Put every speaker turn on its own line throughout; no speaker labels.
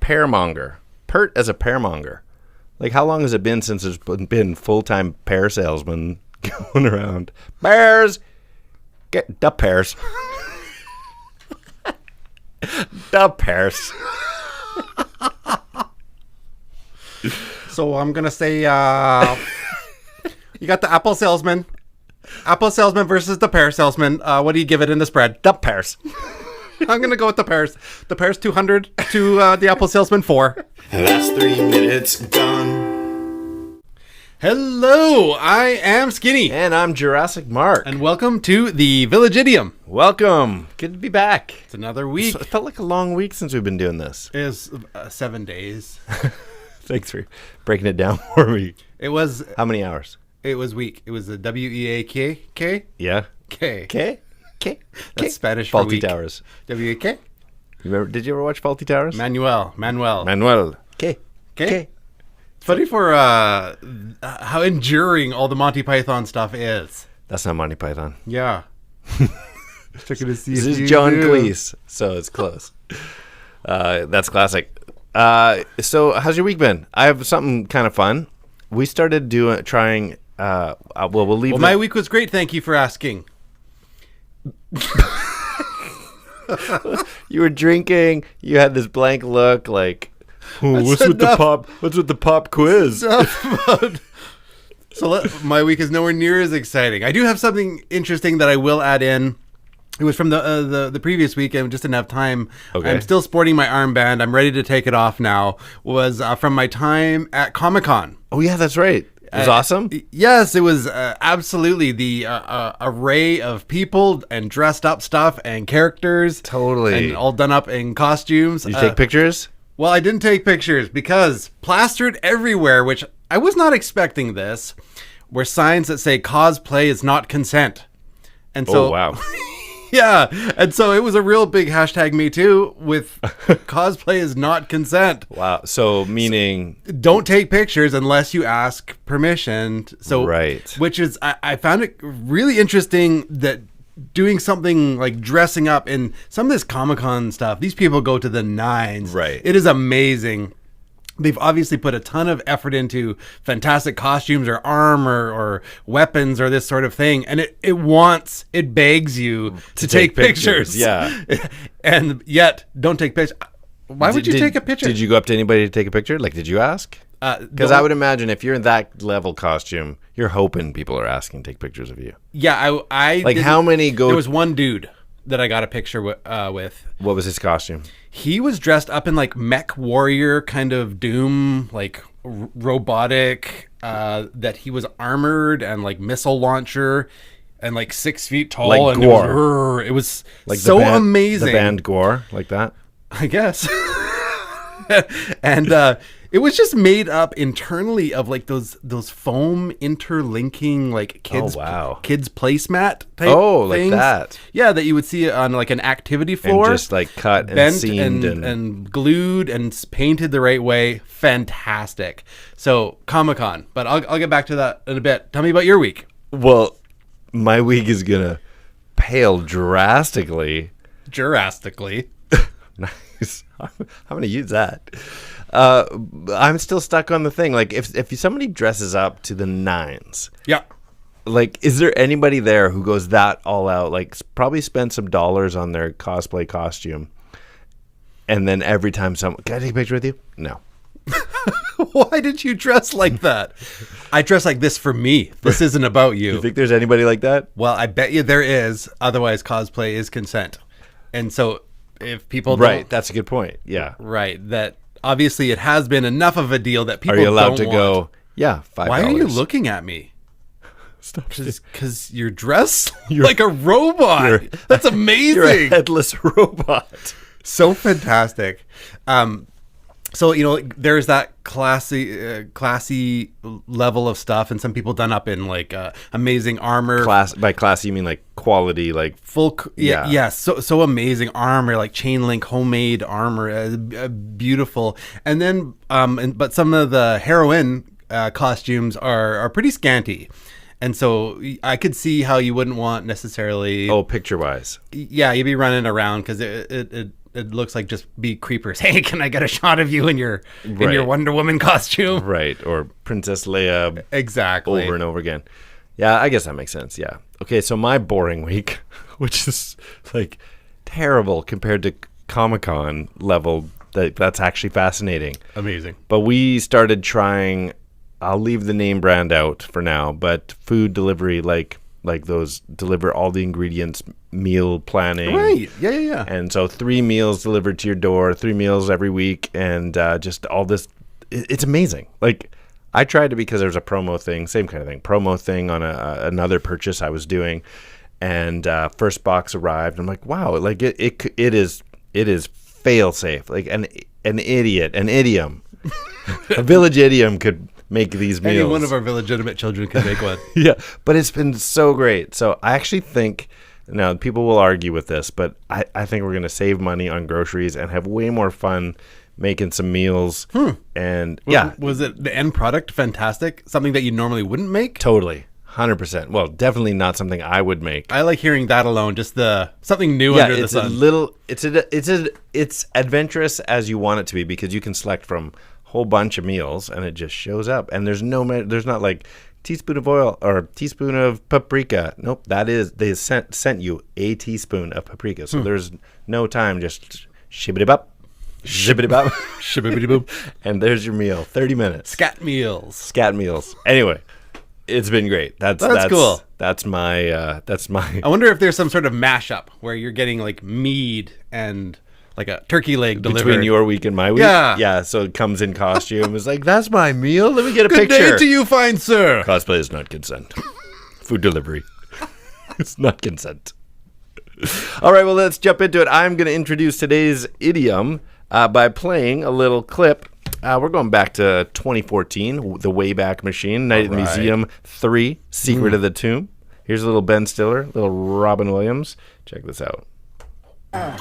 pearmonger. Pert as a pearmonger. Like, how long has it been since there's been full-time pear salesmen going around? Pears! Get the pears. The pears.
So I'm going to say, you got the apple salesman. Apple salesman versus the pear salesman. What do you give it in the spread?
The pears.
I'm going to go with the pears. The pears 200 to the apple salesman 4.
That's 3 minutes done.
Hello, I am Skinny.
And I'm Jurassic Mark.
And welcome to the Village Idiom.
Welcome. Good to be back.
It's another week.
It felt like a long week since we've been doing this.
It was 7 days.
Thanks for breaking it down for me.
It was...
How many hours?
It was week. It was a W-E-A-K?
Yeah.
K.
K? K?
That's Spanish for
Faulty
week.
Towers.
W-E-A-K?
You remember, did you ever watch Faulty Towers?
Manuel.
Manuel. K.
K. It's funny for how enduring all the Monty Python stuff is.
That's not Monty Python.
Yeah. Checking to see
This
if
is
you
John
do.
Cleese, so it's close. That's classic. So how's your week been? I have something kind of fun. We started trying. We'll leave.
Well, my week was great. Thank you for asking.
You were drinking. You had this blank look, like, what's with the pop? What's with the pop quiz?
My week is nowhere near as exciting. I do have something interesting that I will add in. It was from the previous week. I just didn't have time.
Okay.
I'm still sporting my armband. I'm ready to take it off now. Was from my time at Comic-Con.
Oh yeah, that's right. It was awesome.
Yes, it was absolutely the array of people and dressed up stuff and characters.
Totally.
And all done up in costumes.
Did you take pictures?
Well, I didn't take pictures because plastered everywhere, which I was not expecting this, were signs that say cosplay is not consent. And so,
Oh wow.
yeah. And so it was a real big hashtag me too with cosplay is not consent.
Wow. So meaning
Don't take pictures unless you ask permission. So,
Right.
Which is, I found it really interesting that doing something like dressing up in some of this Comic-Con stuff, these people go to the nines.
Right.
It is amazing. They've obviously put a ton of effort into fantastic costumes or armor or weapons or this sort of thing. And it begs you to take pictures.
Yeah.
And yet, don't take pictures. Why would you take a picture?
Did you go up to anybody to take a picture? Like, did you ask? Because I would imagine if you're in that level costume, you're hoping people are asking to take pictures of you.
Yeah, I
Like, how many go?
There was one dude that I got a picture with.
What was his costume?
He was dressed up in like mech warrior kind of Doom, like robotic. That he was armored and like missile launcher, and like 6 feet tall.
Like
and
Gore.
It was
Like
so
the band,
amazing.
The band Gore, like that.
I guess. And it was just made up internally of like those foam interlinking like kids kids placemat type
like
things.
that.
Yeah, that you would see on like an activity floor.
And just like cut and
bent
seamed
and glued and painted the right way. Fantastic. So Comic-Con, but I'll get back to that in a bit. Tell me about your week.
Well, my week is gonna pale drastically.
Drastically.
Nice. I'm gonna use that. I'm still stuck on the thing. Like, if somebody dresses up to the nines,
Yeah.
like, is there anybody there who goes that all out? Like, probably spend some dollars on their cosplay costume, and then every time someone, can I take a picture with you? No.
Why did you dress like that? I dress like this for me. This isn't about you.
You think there's anybody like that?
Well, I bet you there is. Otherwise, cosplay is consent. And so if people
Right.
don't...
That's a good point. Yeah.
Right. That obviously it has been enough of a deal that people
Are you allowed
don't
to go, yeah, $5.
Why are you looking at me?
Stop.
Because you're dressed like a robot. That's amazing.
You're a headless robot.
So fantastic. So, you know, there's that classy level of stuff, and some people done up in like amazing armor.
By classy, you mean like quality, like
Full, yeah. So amazing armor, like chain link homemade armor, beautiful. And then, but some of the heroine costumes are pretty scanty. And so I could see how you wouldn't want necessarily.
Oh, picture wise.
Yeah, you'd be running around because it it looks like just be creepers. Hey, can I get a shot of you in your Wonder Woman costume?
Right, or Princess Leia.
Exactly.
Over and over again. Yeah, I guess that makes sense. Yeah. Okay, so my boring week, which is like terrible compared to Comic-Con level, that's actually fascinating.
Amazing.
But we started trying, I'll leave the name brand out for now, but food delivery, like those deliver all the ingredients, meal planning.
Right. Yeah.
And so 3 meals delivered to your door, 3 meals every week, and just all this. It's amazing. Like, I tried it because there was a promo thing, same kind of thing, promo thing on another purchase I was doing, and first box arrived. I'm like, wow, like it is fail safe, like an idiom, a Village Idiom could make these meals.
Any one of our illegitimate children can make one.
Yeah, but it's been so great. So I actually think, now people will argue with this, but I think we're going to save money on groceries and have way more fun making some meals. And yeah.
Was it the end product fantastic? Something that you normally wouldn't make?
Totally. 100%. Well, definitely not something I would make.
I like hearing that alone. Just something new under the sun.
It's adventurous as you want it to be, because you can select from a whole bunch of meals and it just shows up. And there's not like teaspoon of oil or teaspoon of paprika. Nope. They sent you a teaspoon of paprika. So there's no time. Just shibbity-bop. Shibbity-bop.
Shibbity-boop.
And there's your meal. 30 minutes.
Scat meals.
Anyway. It's been great. That's
cool.
That's my.
I wonder if there's some sort of mashup where you're getting like mead and like a turkey leg delivered
between your week and my week. Yeah. So it comes in costume. It's like, that's my meal. Let me get a
Good
picture.
day to you, fine sir.
Cosplay is not consent. Food delivery. It's not consent. All right. Well, let's jump into it. I'm going to introduce today's idiom by playing a little clip. We're going back to 2014, the Wayback Machine, Night at the Museum 3, Secret of the Tomb. Here's a little Ben Stiller, little Robin Williams. Check this out.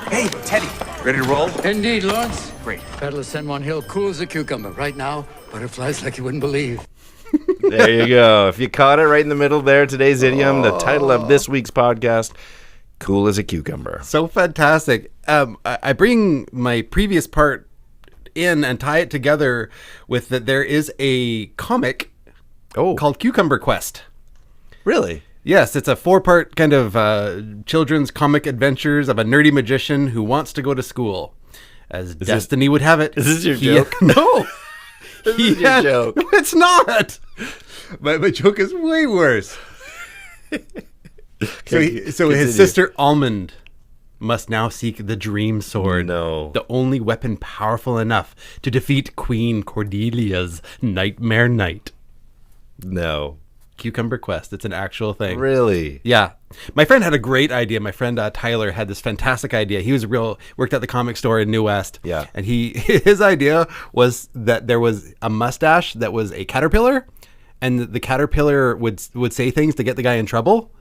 Hey, Teddy, ready to roll?
Indeed, Lawrence.
Great.
Battle of San Juan Hill, Cool.As.A.Cucumber. Right now, butterflies like you wouldn't believe.
There you go. If you caught it right in the middle there, today's idiom, the title of this week's podcast, Cool.As.A.Cucumber.
So fantastic. I bring my previous part in and tie it together with that there is a comic called Cucumber Quest.
Really?
Yes, it's a 4-part kind of children's comic adventures of a nerdy magician who wants to go to school. As destiny would have it.
Is this your joke?
No.
This is your joke.
No, it's not. My joke is way worse. So his sister Almond must now seek the dream sword.
No.
The only weapon powerful enough to defeat Queen Cordelia's Nightmare Knight.
No.
Cucumber Quest. It's an actual thing.
Really?
Yeah. My friend had a great idea. My friend Tyler had this fantastic idea. He worked at the comic store in New West.
Yeah.
And his idea was that there was a mustache that was a caterpillar, and the caterpillar would say things to get the guy in trouble.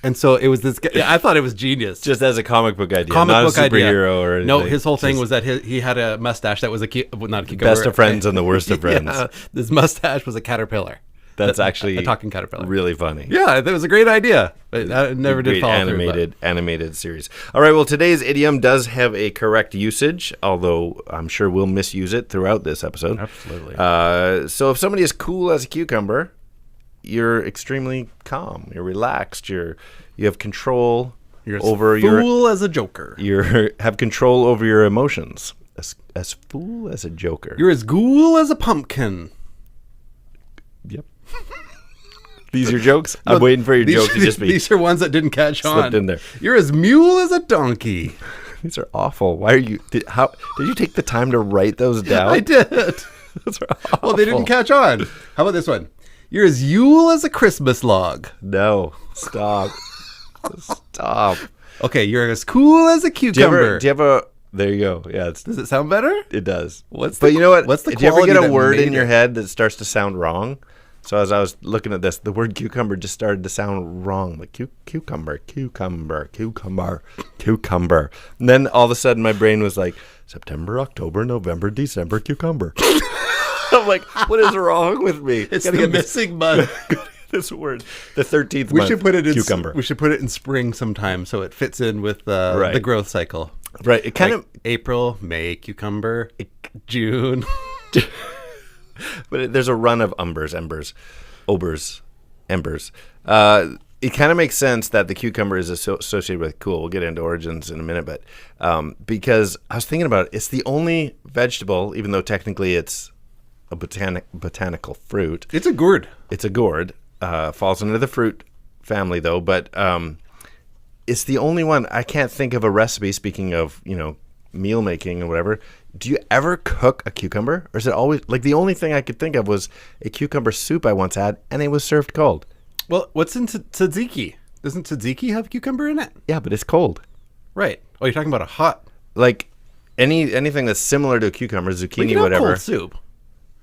And so it was this guy. I thought it was genius.
Just as a comic book idea, not a superhero or anything.
No, his whole thing was that he had a mustache that was not a cucumber.
Best of friends and the worst of friends.
Yeah, this mustache was a caterpillar.
That's actually
a talking caterpillar.
Really funny.
Yeah, that was a great idea. But I never did follow through.
Animated series. All right, well, today's idiom does have a correct usage, although I'm sure we'll misuse it throughout this episode.
Absolutely.
So if somebody is cool as a cucumber, you're extremely calm. You're relaxed. You have control over your...
fool as a joker.
You have control over your emotions. As fool as a joker.
You're as ghoul as a pumpkin.
Yep. These are jokes? I'm waiting for your joke to just be...
These are ones that didn't catch on.
Slipped in there.
You're as mule as a donkey.
These are awful. Why are you... Did you take the time to write those down?
I did.
Those are awful.
Well, they didn't catch on. How about this one? You're as Yule as a Christmas log.
No. Stop. Stop.
Okay, you're as cool as a cucumber.
Do you have a... There you go. Yeah.
Does it sound better?
It does.
But
you know what?
What's the
Do you ever
quality
get a
that
word
made
in your
it?
head that starts to sound wrong? So as I was looking at this, the word cucumber just started to sound wrong. Like cucumber. And then all of a sudden my brain was like, September, October, November, December, cucumber. I'm like, what is wrong with me?
It's the missing month.
This word. The 13th
We
month.
should put it in
cucumber.
We should put it in spring sometime so it fits in with the growth cycle.
Right. It kind of
April, May, cucumber, June.
But there's a run of embers. It kind of makes sense that the cucumber is associated with cool. We'll get into origins in a minute, but because I was thinking about it, it's the only vegetable, even though technically it's a botanical fruit.
It's a gourd.
It's a gourd. Falls under the fruit family, though, but it's the only one. I can't think of a recipe, speaking of, meal making or whatever. Do you ever cook a cucumber? Or is it always, like, the only thing I could think of was a cucumber soup I once had, and it was served cold.
Well, what's in tzatziki? Doesn't tzatziki have cucumber in it?
Yeah, but it's cold.
Right. Oh, you're talking about a hot...
Like, anything that's similar to a cucumber, zucchini,
have
whatever.
cold soup.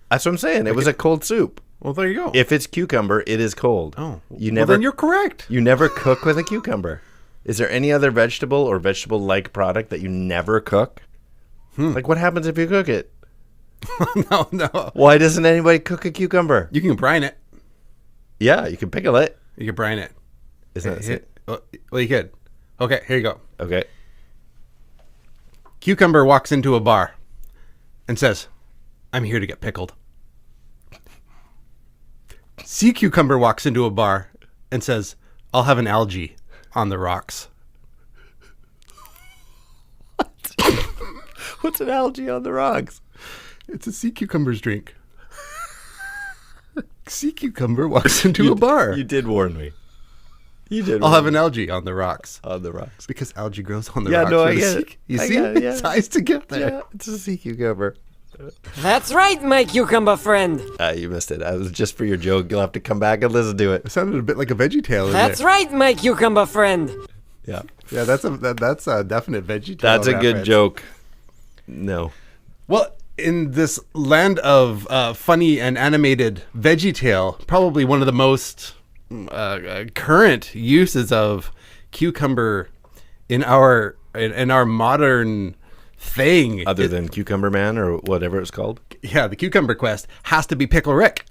That's what I'm saying. It was a cold soup.
Well, there you go.
If it's cucucber, it is cold.
Oh.
Well,
then you're correct.
You never cook with a cucumber. Is there any other vegetable or vegetable-like product that you never cook? Like, what happens if you cook it?
No.
Why doesn't anybody cook a cucumber?
You can brine it.
Yeah, you can pickle it.
You can brine it.
Isn't that it?
Well, you could. Okay, here you go.
Okay.
Cucumber walks into a bar and says, "I'm here to get pickled." Sea cucumber walks into a bar and says, "I'll have an algae on the rocks."
What's an algae on the rocks?
It's a sea cucumber's drink. Sea cucumber walks into a bar.
You did warn me. You did.
I'll have an algae on the rocks.
On the rocks.
Because algae grows on the
Yeah,
rocks.
no,
for
I
the
get
sea-
it.
You
I
see?
get it, yeah.
It ties together.
Yeah, it's a sea cucumber.
That's right, my cucumber friend.
You missed it. It was just for your joke. You'll have to come back and listen to it.
It sounded a bit like a Veggie Tale.
That's right, my cucumber friend.
Yeah.
Yeah, that's a definite Veggie Tale.
That's a good
reference.
joke. No.
Well, in this land of funny and animated Veggie Tale, probably one of the most current uses of cucumber in our modern thing,
Other than Cucumber Man or whatever it's called.
yeah, the Cucumber Quest has to be Pickle Rick.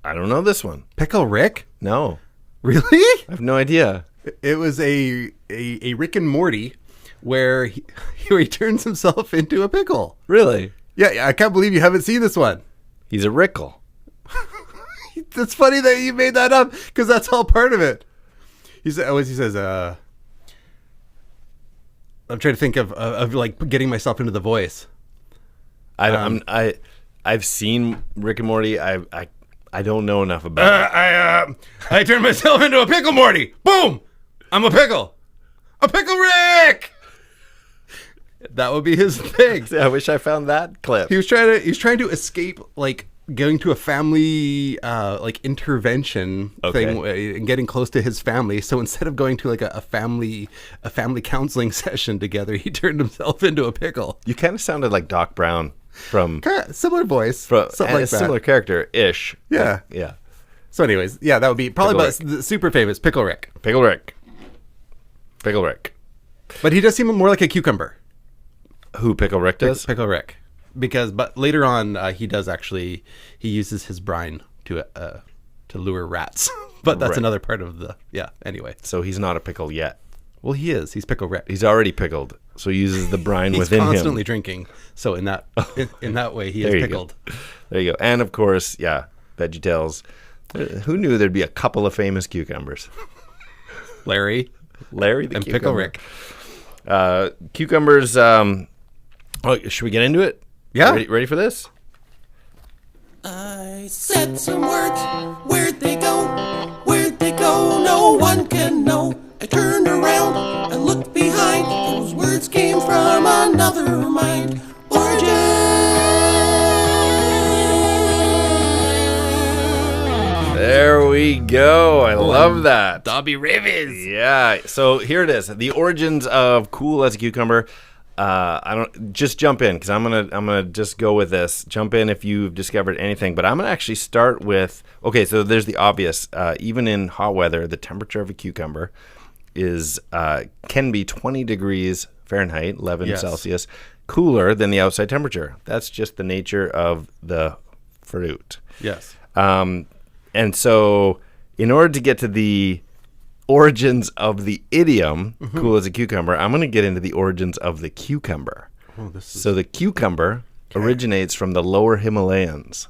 I don't know this one.
Pickle Rick?
No.
Really?
I have no idea.
It was a Rick and Morty where he turns himself into a pickle.
Really?
Yeah, I can't believe you haven't seen this one.
He's a Rickle.
It's funny that you made that up because that's all part of it. He says, I'm trying to think of like getting myself into the voice.
I've seen Rick and Morty. I don't know enough about it.
I turned myself into a pickle, Morty. Boom! I'm a pickle. A pickle Rick. That would be his thing.
I wish I found that clip.
He was trying to escape like going to a family like intervention thing and getting close to his family. So instead of going to like a family counseling session together, he turned himself into a pickle.
You kind of sounded like Doc Brown from
Kinda similar voice, something like
a similar
that.
character-ish.
Yeah.
Yeah.
So anyways, yeah, that would be probably
Pickle
about the super famous Pickle Rick.
Pickle Rick. Pickle Rick.
But he does seem more like a cucumber.
Who Pickle Rick does?
Pickle Rick. But later on, he uses his brine to lure rats. But that's
Right.
another part of anyway.
So he's not a pickle yet.
Well, he is. He's Pickle Rick.
He's already pickled. So he uses the brine
He's
within
constantly
him.
drinking. So in that way, he is
There you
pickled.
go. There you go. And of course, yeah, VeggieTales. Who knew there'd be a couple of famous cucumbers?
Larry
Larry the
and
cucumber.
Pickle Rick.
Cucumbers. Should we get into it?
Yeah.
Ready for this?
I said some words, where'd they go? Where'd they go? No one can know. I turned around and looked behind. Those words came from another mind. Origin.
There we go. I love that.
Dobby Rivers.
Yeah. So here it is. The origins of Cool.As.A.Cucumber. I don't just jump in because I'm gonna just go with this. Jump in if you've discovered anything, but I'm gonna actually start with so there's the obvious. Even in hot weather, the temperature of a cucumber can be 20 degrees Fahrenheit, 11 Celsius, cooler than the outside temperature. That's just the nature of the fruit.
Yes.
And so, in order to get to the origins of the idiom, cool as a cucumber, I'm going to get into the origins of the cucumber. So the cucumber originates from the lower Himalayas.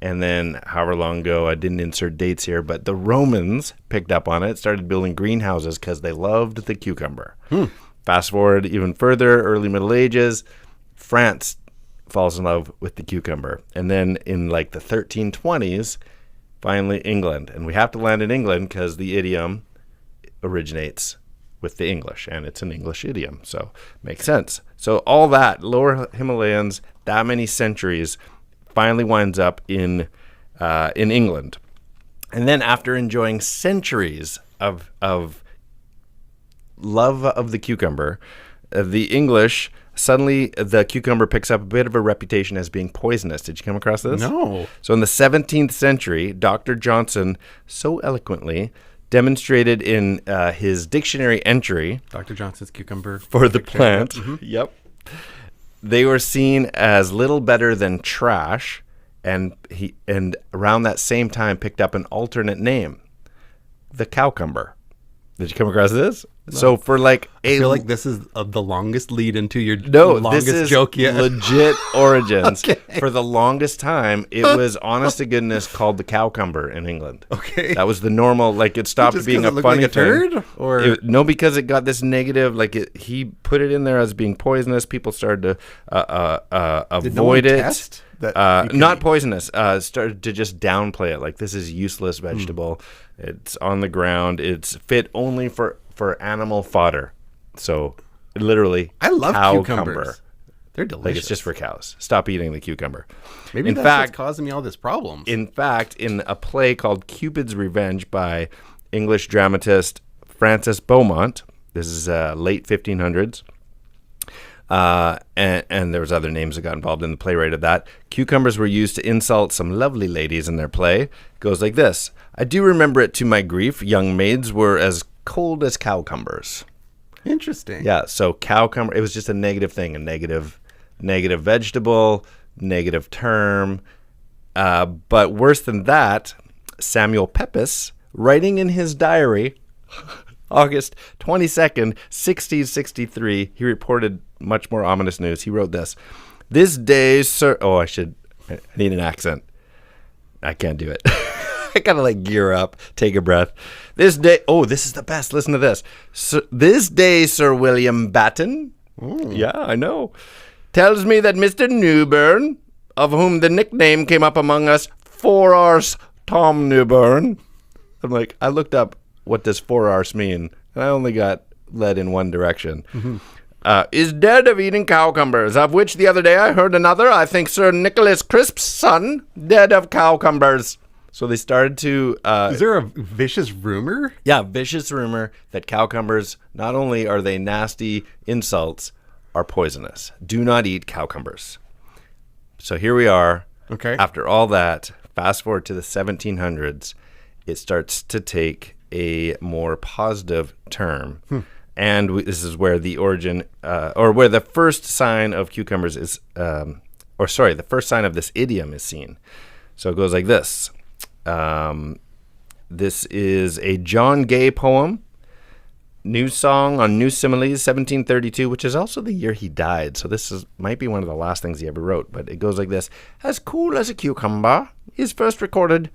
And then however long ago, I didn't insert dates here, but the Romans picked up on it, started building greenhouses because they loved the cucumber. Fast forward even further, early Middle Ages, France falls in love with the cucumber. And then in like the 1320s, finally England. And we have to land in England because the idiom originates with the English, and it's an English idiom, so makes sense. So all that, lower Himalayas, that many centuries, finally winds up in England. And then after enjoying centuries of love of the cucumber, the English, suddenly the cucumber picks up a bit of a reputation as being poisonous. Did you come across this?
No.
So in the 17th century, Dr. Johnson so eloquently demonstrated in his dictionary entry,
Dr. Johnson's cucumber
for the plant, yep, they were seen as little better than trash, and around that same time picked up an alternate name, the cowcumber. Did you come across this? No. So for like
I feel like this is the longest lead into your
this
longest
is
joke yet.
Legit origins. Okay. For the longest time, it was honest to goodness called the cowcumber in England.
Okay,
that was the normal. Like it stopped
just
being a
looked
funny
like a turd,
thing.
or
no, because it got this negative. Like he put it in there as being poisonous. People started to avoid it.
Test
not poisonous. Started to just downplay it. Like this is useless vegetable. It's on the ground. It's fit only for animal fodder. So literally,
I love
cowcumber.
cucumbers. They're delicious.
Like it's just for cows. Stop eating the cucumber.
Maybe that's what's causing me all this problems.
In fact, in a play called Cupid's Revenge by English dramatist Francis Beaumont, this is late 1500s, and there was other names that got involved in the playwright of that. Cucumbers were used to insult some lovely ladies in their play. It goes like this. I do remember it to my grief. Young maids were as cold as cowcumbers.
Interesting.
Yeah, so cowcumber, it was just a negative thing, a negative vegetable, negative term. But worse than that, Samuel Pepys, writing in his diary, August 22nd, 1663, he reported much more ominous news. He wrote this. This day, sir... Oh, I need an accent. I can't do it. I gotta like gear up, take a breath. This day... Oh, this is the best. Listen to this. This day, Sir William Batten... Yeah, I know. Tells me that Mr. Newburn, of whom the nickname came up among us, 4 R's Tom Newburn. I'm like, I looked up what does 4 R's mean, and I only got led in one direction. Is dead of eating cowcumbers, of which the other day I heard another, I think Sir Nicholas Crisp's son, dead of cowcumbers. So they started to...
is there a vicious rumor?
Yeah, vicious rumor that cowcumbers, not only are they nasty insults, are poisonous. Do not eat cowcumbers. So here we are.
Okay.
After all that, fast forward to the 1700s, it starts to take a more positive term. And this is where the origin, or where the first sign of cucumbers is, the first sign of this idiom is seen. So it goes like this. This is a John Gay poem, New Song on New Similes, 1732, which is also the year he died. So this might be one of the last things he ever wrote. But it goes like this. As cool as a cucumber is first recorded...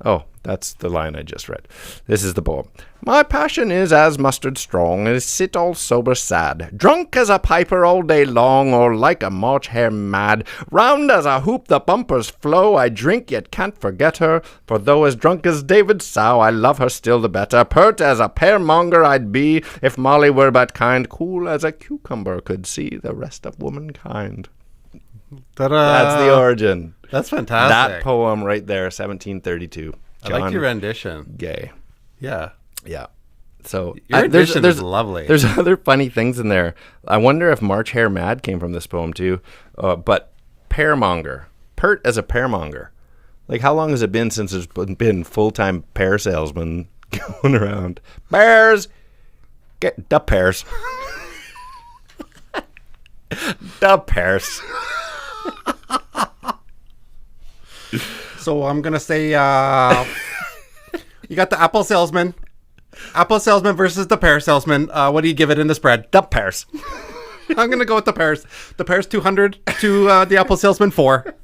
Oh, that's the line I just read. This is the poem. My passion is as mustard strong, and sit all sober sad, drunk as a piper all day long, or like a March hare mad. Round as a hoop the bumpers flow, I drink yet can't forget her, for though as drunk as David's sow, I love her still the better. Pert as a pear-monger I'd be, if Molly were but kind, cool as a cucumber could see the rest of womankind.
Ta-da.
That's the origin.
That's fantastic.
That poem right there, 1732.
I like your rendition.
Gay.
Yeah.
Yeah. So
your rendition is lovely.
There's other funny things in there. I wonder if March Hare Mad came from this poem too. But pearmonger, pert as a pearmonger. Like how long has it been since there's been full-time pear salesmen going around? Pears, get the pears. The pears.
So I'm going to say, you got the apple salesman. Apple salesman versus the pear salesman. What do you give it in the spread?
The pears.
I'm going to go with the pears. The pears 200 to the apple salesman 4.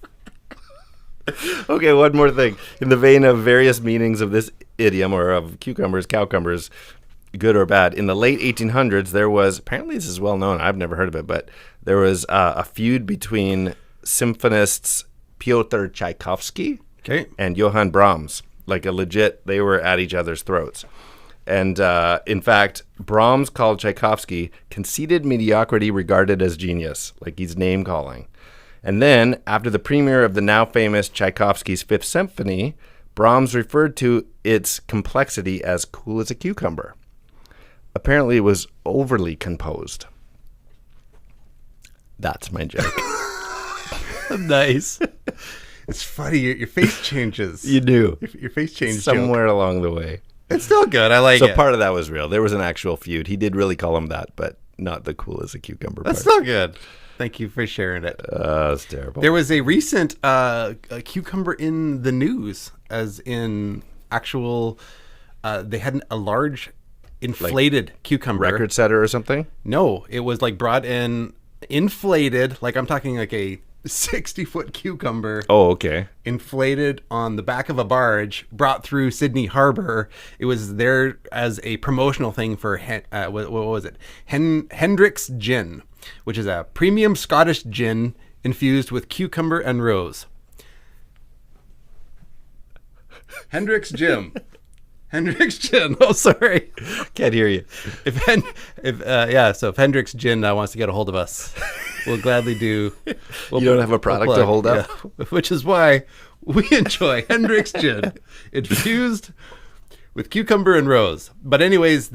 Okay, one more thing. In the vein of various meanings of this idiom, or of cucumbers, cowcumbers, good or bad, in the late 1800s, there was, apparently this is well known, I've never heard of it, but there was a feud between symphonists Piotr Tchaikovsky and Johann Brahms. Like a legit, they were at each other's throats. And in fact, Brahms called Tchaikovsky conceited mediocrity regarded as genius, like he's name calling. And then, after the premiere of the now famous Tchaikovsky's Fifth Symphony, Brahms referred to its complexity as cool as a cucumber. Apparently, it was overly composed. That's my joke.
Nice. It's funny. Your face changes.
You do.
Your face changed
somewhere along the way.
It's still good. I like it.
So part of that was real. There was an actual feud. He did really call him that, but not the cool as a cucumber
That's
part.
still good. Thank you for sharing it.
It's terrible.
There was a recent a cucumber in the news, as in actual. They had a large inflated cucumber.
Record setter or something?
No, it was like brought in inflated. Like I'm talking like a 60-foot cucumber.
Oh, okay.
Inflated on the back of a barge, brought through Sydney Harbor. It was there as a promotional thing for what was it? Hendrick's Gin, which is a premium Scottish gin infused with cucumber and rose. Hendrick's Gin. Hendrick's Gin. Oh, sorry.
Can't hear you.
So if Hendrick's Gin wants to get a hold of us, we'll gladly do.
You don't have a product to hold up?
Yeah. Which is why we enjoy Hendrick's Gin infused with cucumber and rose. But anyways,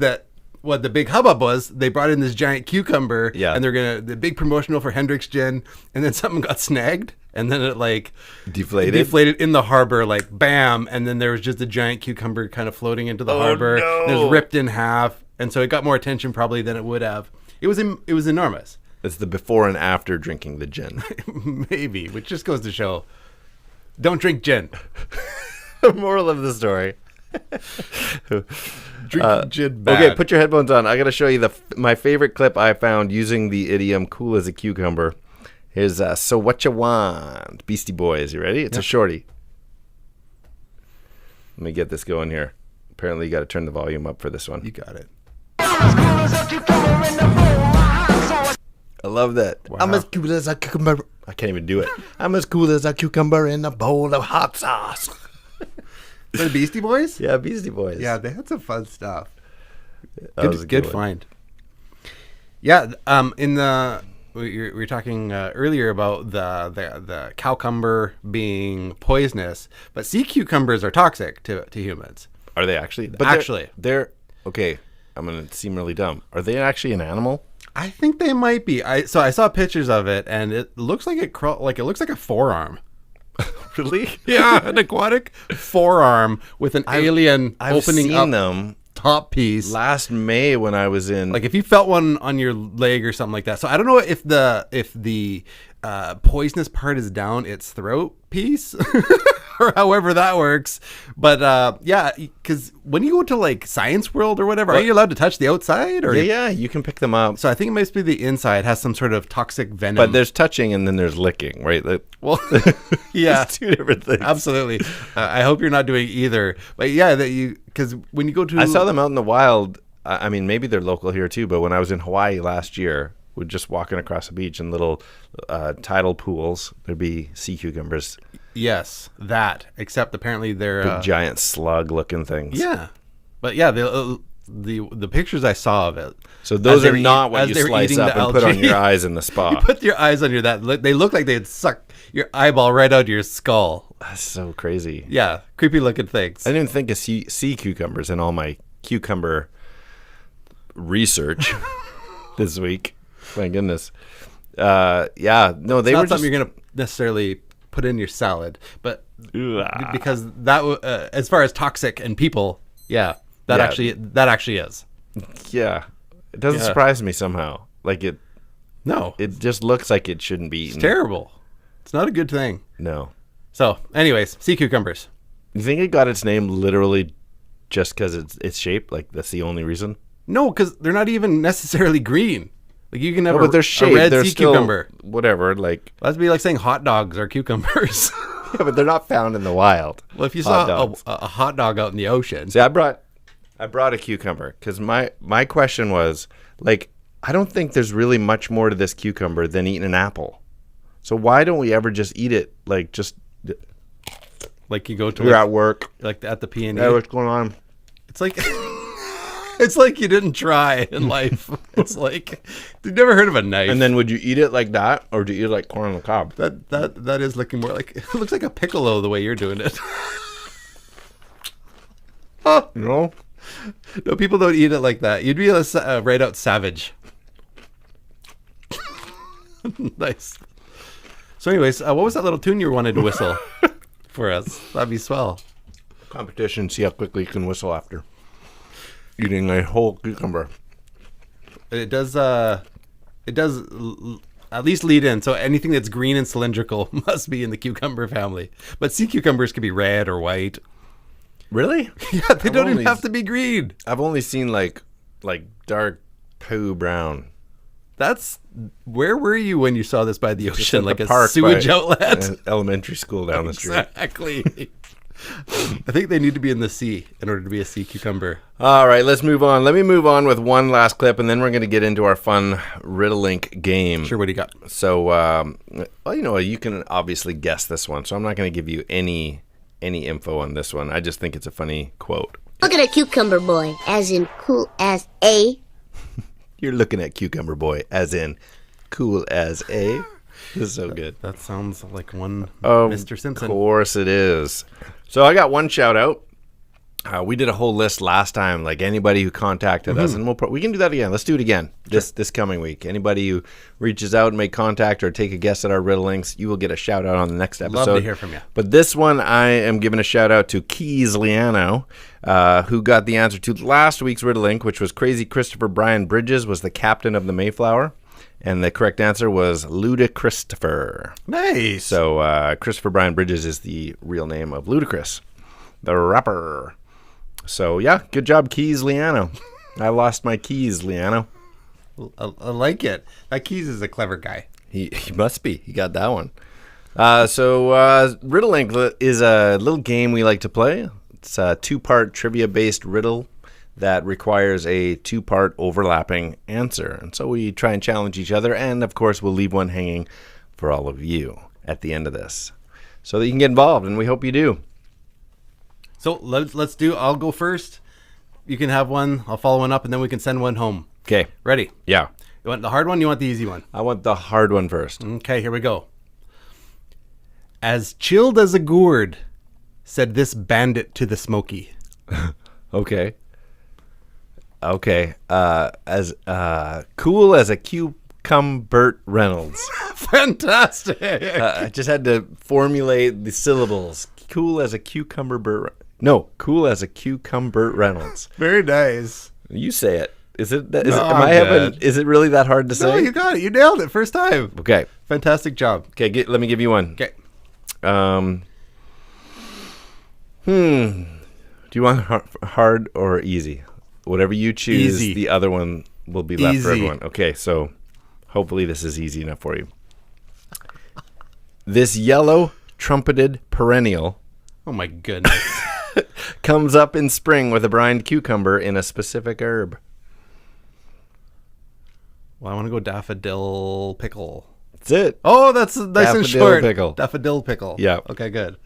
what the big hubbub was, they brought in this giant cucumber, and the big promotional for Hendrick's Gin, and then something got snagged, and then it like deflated in the harbor, like bam, and then there was just a giant cucumber kind of floating into the harbor.
No.
And it was ripped in half, and so it got more attention probably than it would have. It was enormous.
It's the before and after drinking the gin.
Maybe, which just goes to show, don't drink gin.
Moral of the story.
Drink gin bad.
Okay, put your headphones on. I got to show you my favorite clip I found using the idiom cool as a cucumber. Here's So What You Want, Beastie Boys. You ready? It's a shorty. Let me get this going here. Apparently you got to turn the volume up for this one.
You got it.
I love that.
Wow.
I'm as cool as a cucumber. I can't even do it. I'm as cool as a cucumber in a bowl of hot sauce.
The Beastie Boys?
Yeah, Beastie Boys.
Yeah, they had some fun stuff.
That was a
Good
one.
find. Yeah, we were talking earlier about the cowcumber being poisonous, but sea cucumbers are toxic to humans.
Are they actually? They're okay. I'm gonna seem really dumb. Are they actually an animal?
I think they might be. I saw pictures of it, and it looks like it looks like a forearm.
Really?
Yeah, an aquatic forearm with an alien
I've
opening
seen
up
them
top piece.
last May when I was in.
Like if you felt one on your leg or something like that. So I don't know if the poisonous part is down its throat piece or however that works. But yeah, because when you go to like Science World or whatever, are you allowed to touch the outside? Or
yeah, you can pick them up.
So I think it must be the inside. It has some sort of toxic venom.
But there's touching and then there's licking, right?
Well, yeah,
it's two different things.
Absolutely. I hope you're not doing either. But yeah, because when you go to,
I saw them out in the wild. I mean, maybe they're local here too. But when I was in Hawaii last year, we're just walking across the beach in little tidal pools. There'd be sea cucumbers.
Yes, that. Except apparently they're
Big giant slug-looking things.
Yeah, but yeah, the pictures I saw of it.
So those are not
as
what you
they were
slice
eating
up
the
and put on
algae.
your eyes in the spa.
You put your eyes on your they look like they'd suck your eyeball right out of your skull.
That's so crazy.
Yeah, creepy looking things.
I didn't even think of sea cucumbers in all my cucumber research this week. My goodness. Yeah, no, they
It's
were
not something
just,
you're gonna necessarily put in your salad, but because that as far as toxic and people, yeah, that actually is.
Yeah, it doesn't surprise me somehow. Like it just looks like it shouldn't be eaten.
It's terrible. It's not a good thing.
No.
So, anyways, sea cucumbers.
You think it got its name literally just because it's shaped? Like that's the only reason?
No, because they're not even necessarily green. Like you can have
But they're
a
shaped.
red
They're
sea
still
cucumber.
whatever. Like
That'd be like saying hot dogs are cucumbers.
yeah, but they're not found in the wild.
Well, if you
Hot
saw
dogs.
a hot dog out in the ocean,
See, I brought a cucumber because my question was like I don't think there's really much more to this cucumber than eating an apple. So why don't we ever just eat it like just?
like you go to
We're at work.
like at the P&E.
Hey, what's going on?
It's like it's like you didn't try in life. It's like you've never heard of a knife.
And then would you eat it like that, or do you eat it like corn on the cob?
that is looking more like it looks like a piccolo the way you're doing it.
You know?
No, people don't eat it like that. You'd be a right out savage. Nice. So, anyways, what was that little tune you wanted to whistle for us? That'd be swell.
Competition. See how quickly you can whistle after eating a whole cucumber.
It does. At least lead in. So anything that's green and cylindrical must be in the cucumber family. But sea cucumbers can be red or white.
Really?
Yeah, they don't even have to be green.
I've only seen like dark poo brown.
That's where were you when you saw this by the ocean,
at
like
the
a
park
sewage
by
outlet?
an elementary school down the street.
Exactly. I think they need to be in the sea in order to be a sea cucumber.
All right, let's move on. Let me move on with one last clip, and then we're going to get into our fun Riddle Link game.
Sure, what do you got?
So, well, you know, you can obviously guess this one, so I'm not going to give you any info on this one. I just think it's a funny quote.
Look at a cucumber boy, as in Cool.A.A.
You're looking at Cucumber Boy, as in Cool.A.A. This is so good.
That sounds like one
Oh,
Mr. Simpson.
Of course it is. So I got one shout out. We did a whole list last time, like anybody who contacted us, and we can do that again. Let's do it again this coming week. Anybody who reaches out and make contact or take a guess at our riddle links, you will get a shout out on the next episode.
Love to hear from you.
But this one, I am giving a shout out to Keys Liano, who got the answer to last week's riddle link, which was Crazy Christopher Brian Bridges was the captain of the Mayflower. And the correct answer was Ludachristopher.
Nice.
So Christopher Brian Bridges is the real name of Ludacris, the rapper. So, yeah, good job, Keys Liano. I lost my keys, Liano.
I like it. That Keys is a clever guy.
He must be. He got that one. Riddle Anklet is a little game we like to play. It's a two-part trivia-based riddle that requires a two-part overlapping answer. And so we try and challenge each other, and of course we'll leave one hanging for all of you at the end of this so that you can get involved, and we hope you do.
So let's do, I'll go first. You can have one, I'll follow one up, and then we can send one home.
Okay.
Ready?
Yeah.
You want the hard one, you want the easy one?
I want the hard one first.
Okay, here we go. As chilled as a gourd, said this bandit to the smoky.
Okay. Okay. As cool as a cucumber Reynolds.
Fantastic.
I just had to formulate the syllables. Cool as a cucumber. No, cool as a cucumber Reynolds.
Very nice.
You say it. Is it?
No,
Am I having? Is it really that hard to say?
No, you got it. You nailed it first time.
Okay.
Fantastic job.
Okay. Let me give you one.
Okay.
Do you want hard or easy? Whatever you choose,
Easy.
the other one will be left for
Easy.
everyone. Okay, so hopefully this is easy enough for you. This yellow trumpeted perennial
Oh my goodness.
comes up in spring with a brined cucumber in a specific herb.
Well, I want to go daffodil pickle.
That's it.
Oh, that's nice and
Daffodil
short.
pickle.
Daffodil pickle.
Yeah.
Okay, good.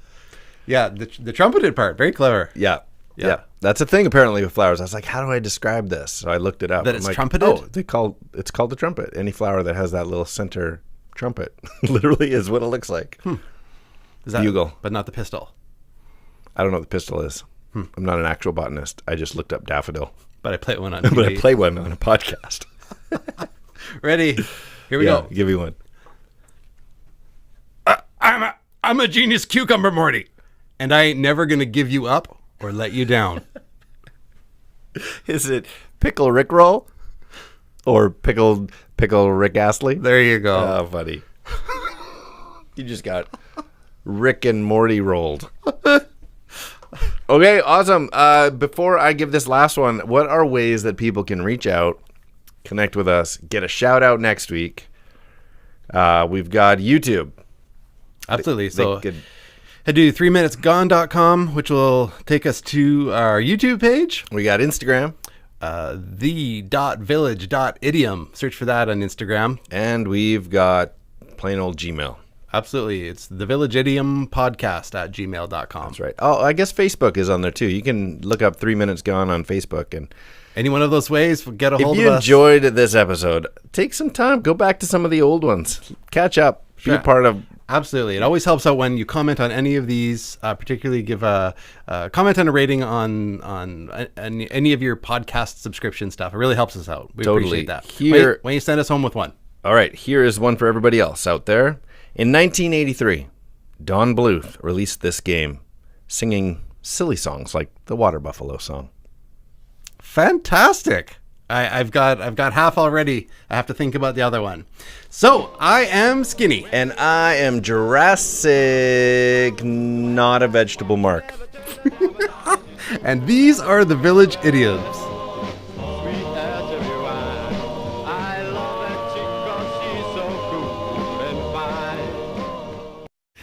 Yeah, the trumpeted part, very clever.
Yeah. Yeah. That's a thing apparently with flowers. I was like, how do I describe this? So I looked it up.
That
I'm
it's
like,
trumpeted?
Oh, it's called a trumpet. Any flower that has that little center trumpet literally is what it looks like.
Is that
Bugle.
but not the pistol.
I don't know what the pistol is. I'm not an actual botanist. I just looked up daffodil.
But I play one on TV.
But I play one on a podcast.
Ready? Here we go.
Give me one.
I'm a genius cucumber, Morty, and I ain't never gonna give you up or let you down.
Is it Pickle Rick roll? Or Pickle Rick Astley?
There you go.
Oh, buddy. You just got Rick and Morty rolled. Okay, awesome. Before I give this last one, what are ways that people can reach out, connect with us, get a shout out next week? We've got YouTube.
Absolutely.
They
So
could-
head to 3minutesgone.com, which will take us to our YouTube page,
we got Instagram.
the.village.idiom. Search for that on Instagram.
And we've got plain old Gmail.
Absolutely. It's thevillageidiompodcast at gmail.com.
That's right. Oh, I guess Facebook is on there too. You can look up 3 Minutes Gone on Facebook. And
Any one of those ways, get a
if
hold of
you
us.
enjoyed this episode, take some time. Go back to some of the old ones. Catch up. Be a
Sure.
part of...
Absolutely. It always helps out when you comment on any of these, particularly give a comment and a rating on any of your podcast subscription stuff. It really helps us out. We
Totally.
appreciate that.
Here-
Why don't you send us home with one?
All right, here is one for everybody else out there. In 1983, Don Bluth released this game, singing silly songs like the Water Buffalo song.
Fantastic. I've got half already. I have to think about the other one. So I am Skinny.
And I am Jurassic, not a vegetable Mark.
And these are the Village Idioms.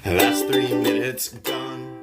That's 3 minutes gone.